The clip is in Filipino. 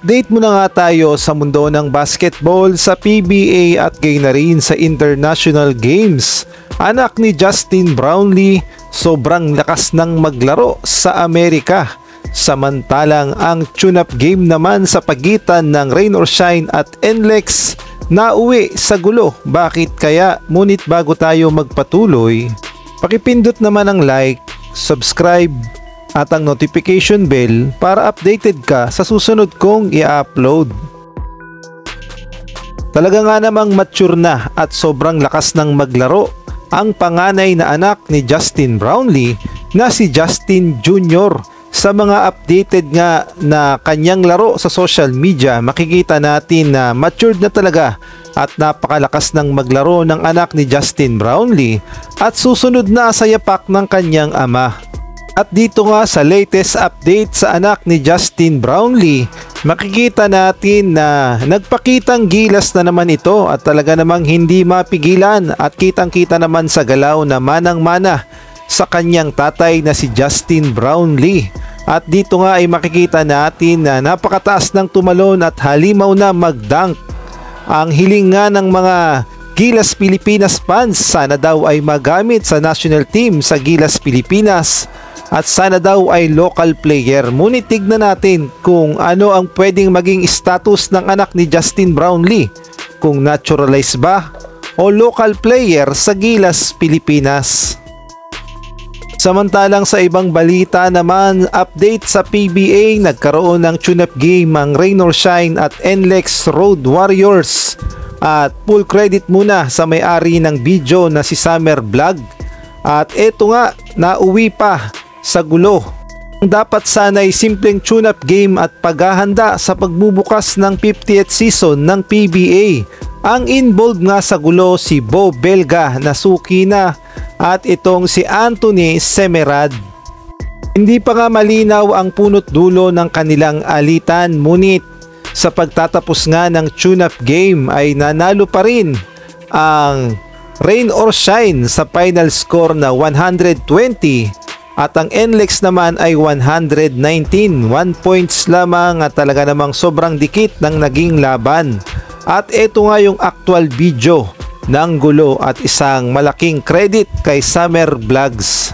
Update muna nga tayo sa mundo ng basketball sa PBA at gayon na rin sa international games. Anak ni Justin Brownlee, sobrang lakas ng maglaro sa Amerika. Samantalang ang tune-up game naman sa pagitan ng Rain or Shine at NLEX nauwi sa gulo. Bakit kaya? Ngunit bago tayo magpatuloy, pakipindot naman ang like, subscribe at ang notification bell para updated ka sa susunod kong i-upload. Talaga nga namang mature na at sobrang lakas ng maglaro ang panganay na anak ni Justin Brownlee na si Justin Jr. Sa mga updated nga na kanyang laro sa social media, makikita natin na matured na talaga at napakalakas ng maglaro ng anak ni Justin Brownlee at susunod na sa yapak ng kanyang ama. At dito nga sa latest update sa anak ni Justin Brownlee, makikita natin na nagpakitang gilas na naman ito at talaga namang hindi mapigilan at kitang-kita naman sa galaw na manang-mana sa kanyang tatay na si Justin Brownlee. At dito nga ay makikita natin na napakataas ng tumalon at halimaw na mag-dunk. Ang hiling nga ng mga Gilas Pilipinas fans, sana daw ay magamit sa national team sa Gilas Pilipinas at sana daw ay local player. Ngunit tignan natin kung ano ang pwedeng maging status ng anak ni Justin Brownlee, kung naturalize ba o local player sa Gilas Pilipinas. Samantalang sa ibang balita naman, update sa PBA, nagkaroon ng tune-up game ang Rain or Shine at NLEX Road Warriors. At full credit muna sa may-ari ng video na si Summer Vlog. At eto nga, nauwi pa sa gulo. Dapat sana'y simpleng tune-up game at paghahanda sa pagbubukas ng 50th season ng PBA. Ang involved nga sa gulo si Bo Belga na suki na at itong si Anthony Semerad. Hindi pa nga malinaw ang punot dulo ng kanilang alitan, ngunit sa pagtatapos nga ng tune-up game ay nanalo pa rin ang Rain or Shine sa final score na 120 at ang NLEX naman ay 119. 1 points lamang at talaga namang sobrang dikit ng naging laban. At ito nga yung actual video ng gulo at isang malaking credit kay Summer Vlogs.